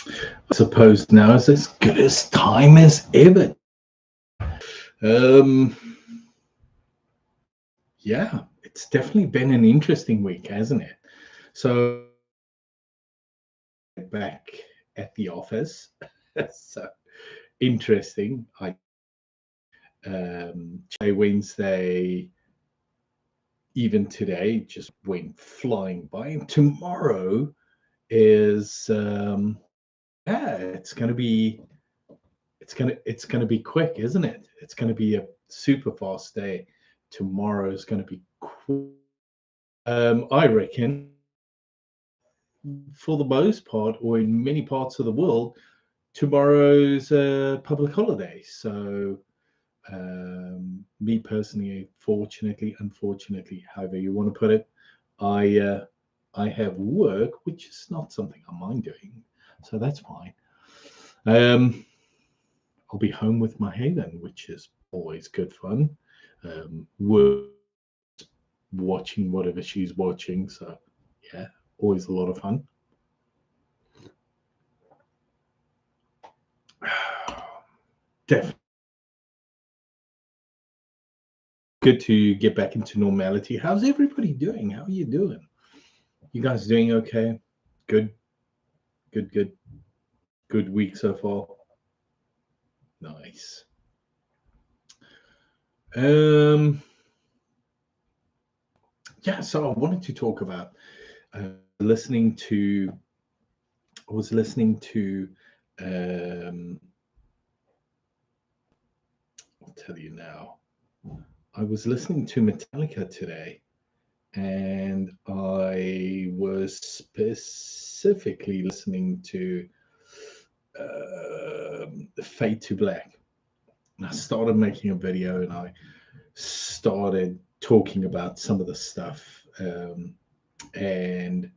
I suppose now is as good as time as ever. Um, yeah, it's definitely been an interesting week, hasn't it? So back at the office. So interesting. I Wednesday, even today, just went flying by, and tomorrow is yeah, it's gonna be quick, isn't it? It's gonna be a super fast day. Tomorrow is gonna be quick. I reckon for the most part, or in many parts of the world, tomorrow's a public holiday. So, me personally, fortunately, unfortunately, however you want to put it, I have work, which is not something I mind doing, so that's fine. Um, I'll be home with my Hayden, which is always good fun. Work watching whatever she's watching, so yeah, always a lot of fun. Definitely good to get back into normality. How's everybody doing? How are you doing? You guys doing okay? Good, good, good, good week so far. Nice. Um, yeah, so I wanted to talk about listening to. I was listening to. Um, I'll tell you now. I was listening to Metallica today, and I was specifically listening to Fade to Black. And I started making a video, and I started talking about some of the stuff, and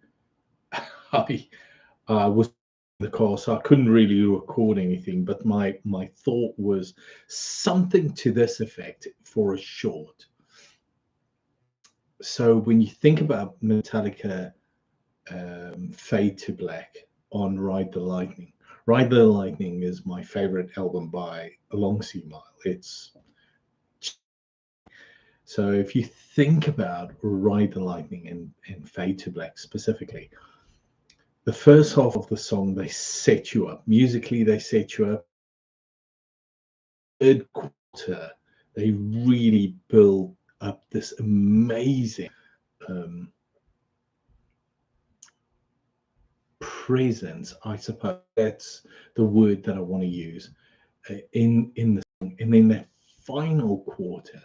I was in the car, so I couldn't really record anything. But my thought was something to this effect for a short. So when you think about Metallica, Fade to Black on Ride the Lightning. Ride the Lightning is my favorite album by a long sea mile. It's so if you think about Ride the Lightning and Fade to Black specifically, the first half of the song they set you up musically. They set you up. Third quarter, they really build up this amazing um, presence. I suppose that's the word that I want to use in the song. And then that final quarter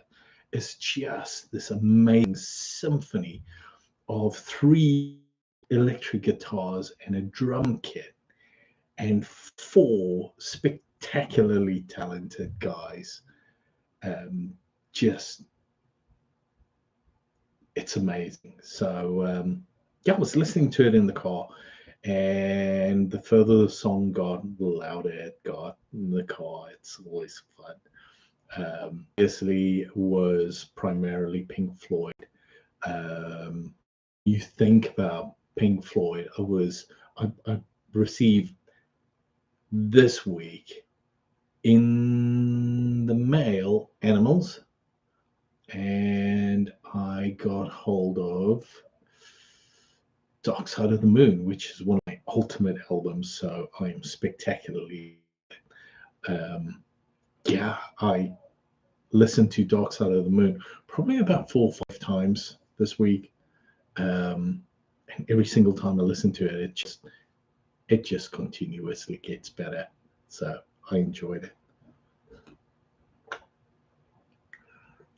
is just this amazing symphony of three electric guitars and a drum kit and four spectacularly talented guys. Just it's amazing. So yeah, I was listening to it in the car, and the further the song got, the louder it got in the car. It's always fun. Obviously, was primarily Pink Floyd. Um, you think about Pink Floyd. I received this week in the mail Animals, and I got hold of Dark Side of the Moon, which is one of my ultimate albums. So I am spectacularly. Um, yeah, I listened to Dark Side of the Moon probably about 4 or 5 times this week. And every single time I listen to it, it just continuously gets better. So I enjoyed it.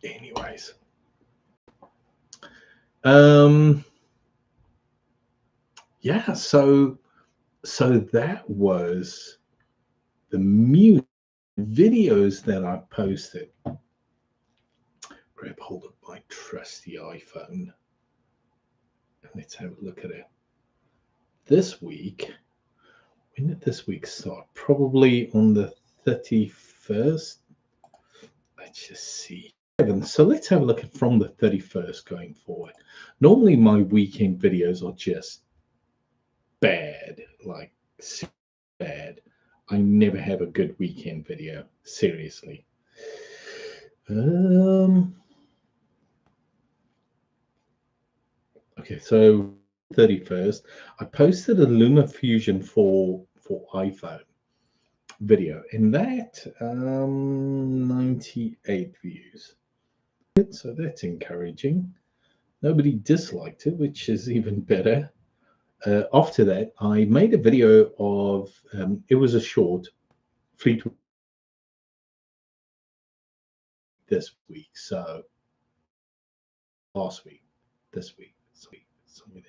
Anyways, um, yeah. So that was the music videos that I posted. Grab hold of my trusty iPhone and let's have a look at it. This week, when did this week start? Probably on the 31st. Let's just see. So let's have a look at from the 31st going forward. Normally, my weekend videos are just bad, like bad. I never have a good weekend video. Seriously. Okay, so 31st, I posted a LumaFusion for iPhone video, and that 98 views. So that's encouraging. Nobody disliked it, which is even better. After that, I made a video of it was a short Fleetwood this week, so last week, this week, somewhere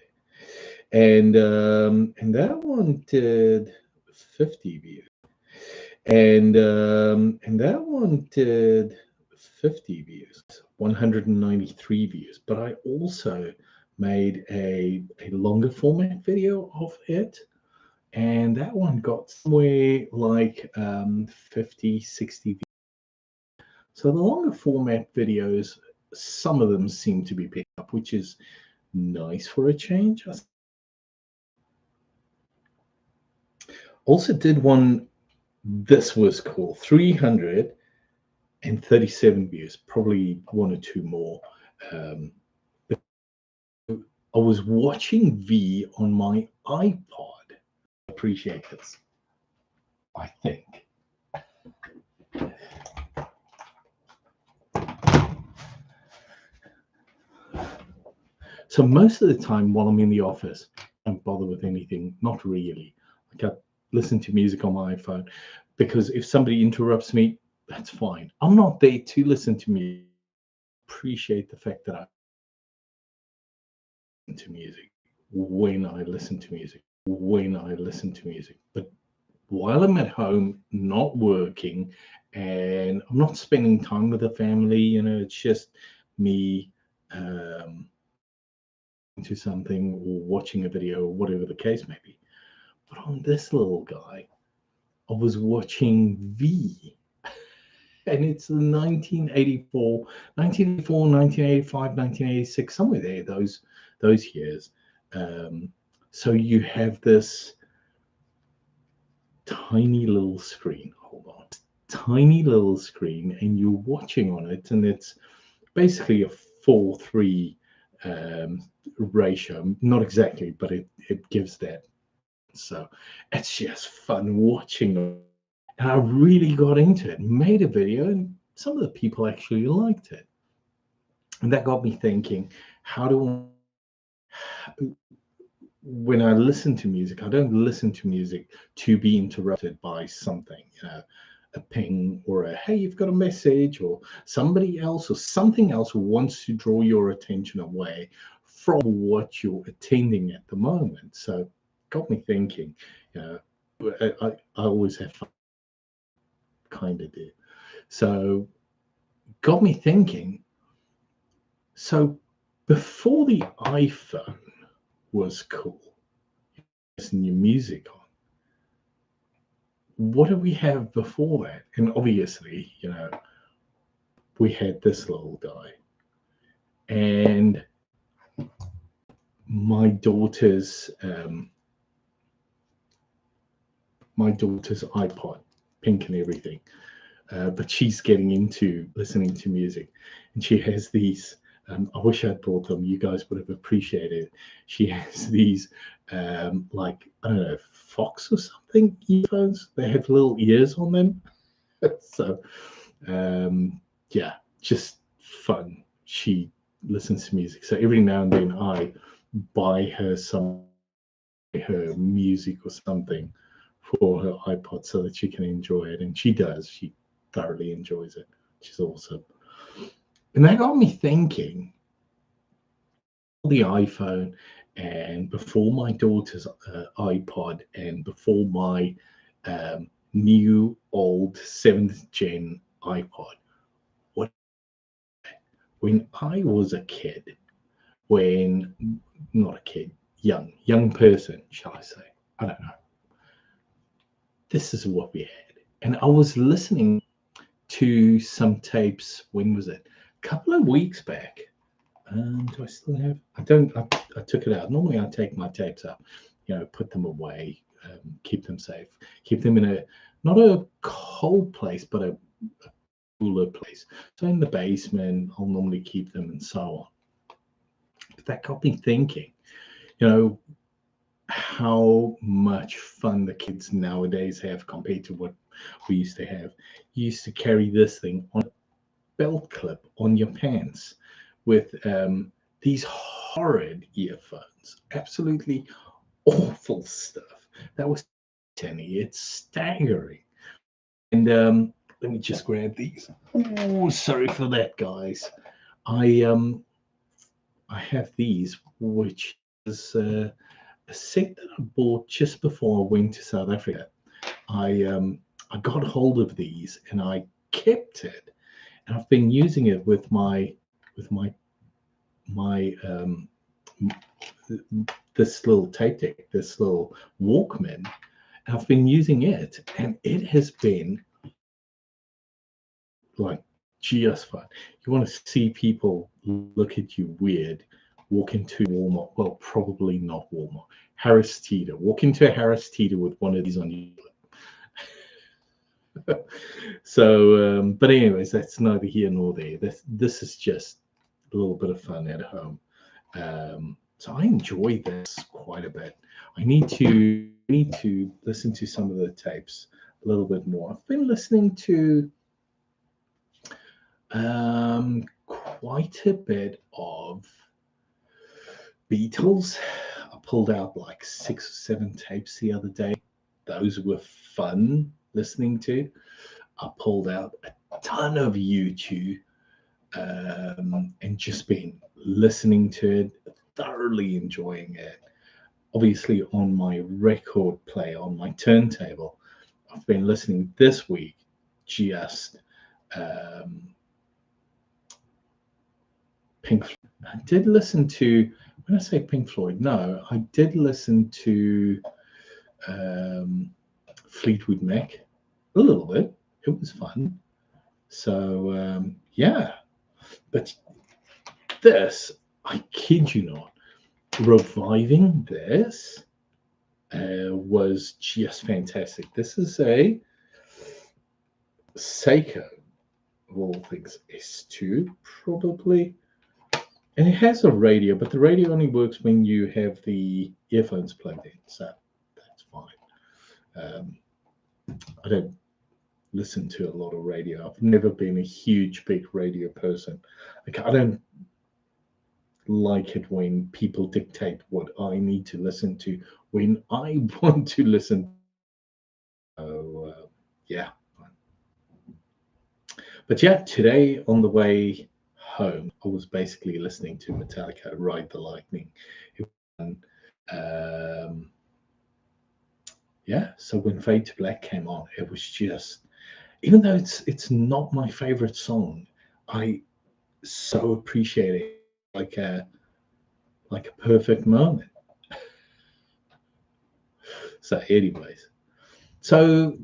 there, and that one did 50 views, and that one did 50 views, 193 views. But I also made a longer format video of it, and that one got somewhere like 50, 60 views. So the longer format videos, some of them seem to be picked up, which is nice for a change. Also did one, this was cool, 337 views, probably one or two more. I was watching V on my iPod. Appreciate this, I think. So most of the time while I'm in the office, I don't bother with anything, not really. Like I listen to music on my iPhone because if somebody interrupts me, that's fine. I'm not there to listen to music. Appreciate the fact that I listen to music when I listen to music, But while I'm at home, not working, and I'm not spending time with the family, it's just me into something or watching a video or whatever the case may be. But on this little guy, I was watching V, and it's the 1984, 1985, 1986, somewhere there, those years. So you have this tiny little screen. Hold on, tiny little screen, and you're watching on it, and it's basically a 4:3 ratio. Not exactly, but it gives that. So it's just fun watching it. And I really got into it, made a video, and some of the people actually liked it. And that got me thinking, how do I, when I listen to music, I don't listen to music to be interrupted by something, a ping or a, hey, you've got a message, or somebody else or something else wants to draw your attention away from what you're attending at the moment. So it got me thinking, I always have fun, kind of do. So got me thinking, so before the iPhone was cool, listen to your music on, what do we have before that? And obviously, we had this little guy, and my daughter's iPod, pink and everything, but she's getting into listening to music, and she has these. I wish I'd brought them. You guys would have appreciated it. She has these, like, I don't know, Fox or something earphones. They have little ears on them. So, yeah, just fun. She listens to music. So every now and then I buy her her music or something for her iPod so that she can enjoy it. And she does. She thoroughly enjoys it. She's awesome. And that got me thinking, the iPhone, and before my daughter's iPod, and before my new old 7th gen iPod, what, when I was a kid, when not a kid, young person, shall I say, I don't know, this is what we had. And I was listening to some tapes. When was it? A couple of weeks back. Do I still have? I don't. I took it out. Normally, I take my tapes out. put them away, keep them safe, keep them in not a cold place, but a cooler place. So in the basement, I'll normally keep them and so on. But that got me thinking, how much fun the kids nowadays have compared to what we used to have. You used to carry this thing on a belt clip on your pants with these horrid earphones, absolutely awful stuff. That was it's staggering. And let me just grab these. Oh, sorry for that, guys. I have these, which is a set that I bought just before I went to South Africa. I got hold of these and I kept it, and I've been using it with my this little tape deck, this little Walkman. I've been using it, and it has been like just fun. You want to see people look at you weird, walk into Walmart. Well, probably not Walmart. Harris Teeter. Walk into a Harris Teeter with one of these on you. So, but anyways, that's neither here nor there. This is just a little bit of fun at home. So I enjoy this quite a bit. I need to listen to some of the tapes a little bit more. I've been listening to quite a bit of Beatles. I pulled out like 6 or 7 tapes the other day. Those were fun listening to. I pulled out a ton of YouTube and just been listening to it, thoroughly enjoying it. Obviously, on my record player, on my turntable, I've been listening this week just Pink Floyd. I did listen to, when I say Pink Floyd, no, I did listen to Fleetwood Mac a little bit. It was fun. So, yeah. But this, I kid you not, reviving this was just fantastic. This is a Seiko, of all things, S2 probably. And it has a radio, but the radio only works when you have the earphones plugged in. So that's fine. I don't listen to a lot of radio. I've never been a huge, big radio person. Like, I don't like it when people dictate what I need to listen to when I want to listen. So, yeah. But yeah, today on the way home, I was basically listening to Metallica, Ride the Lightning. Yeah, so when Fade to Black came on, it was just, even though it's not my favorite song, I so appreciate it, like a perfect moment. So anyways, so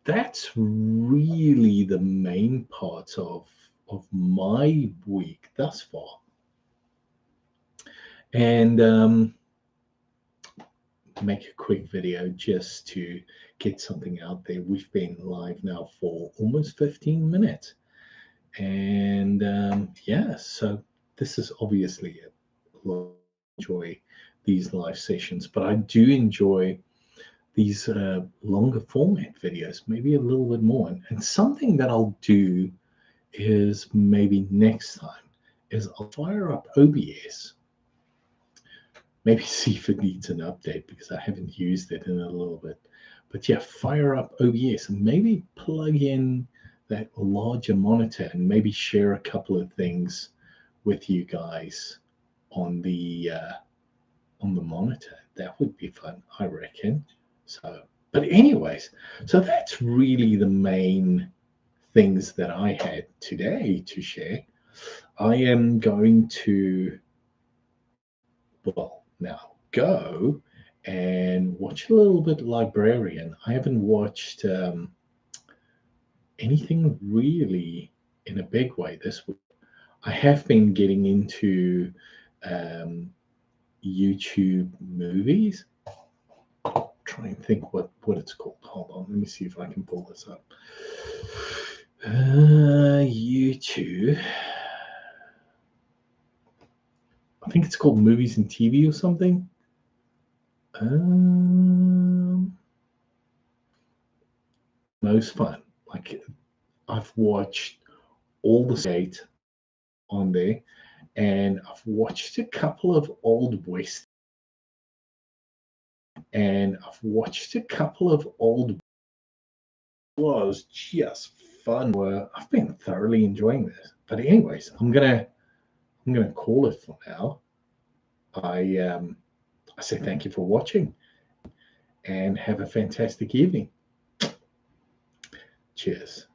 that's really the main part of my week thus far. And make a quick video just to get something out there. We've been live now for almost 15 minutes. And yeah, so this is obviously it. I enjoy these live sessions, but I do enjoy these longer format videos, maybe a little bit more. And something that I'll do is maybe next time is I'll fire up OBS, maybe see if it needs an update because I haven't used it in a little bit. But yeah, fire up OBS and maybe plug in that larger monitor and maybe share a couple of things with you guys on the monitor. That would be fun, I reckon. So, but anyways, so that's really the main things that I had today to share. I am going to, well, now go and watch a little bit Librarian. I haven't watched anything really in a big way this week. I have been getting into YouTube movies. try and think what it's called. Hold on, let me see if I can pull this up. YouTube. I think it's called Movies and TV or something. Most fun. Like, I've watched all the skate on there, and I've watched a couple of old West, and I've watched a couple of old. Was just fun. I've been thoroughly enjoying this. But anyways, I'm gonna call it for now. I say thank you for watching, and have a fantastic evening. Cheers.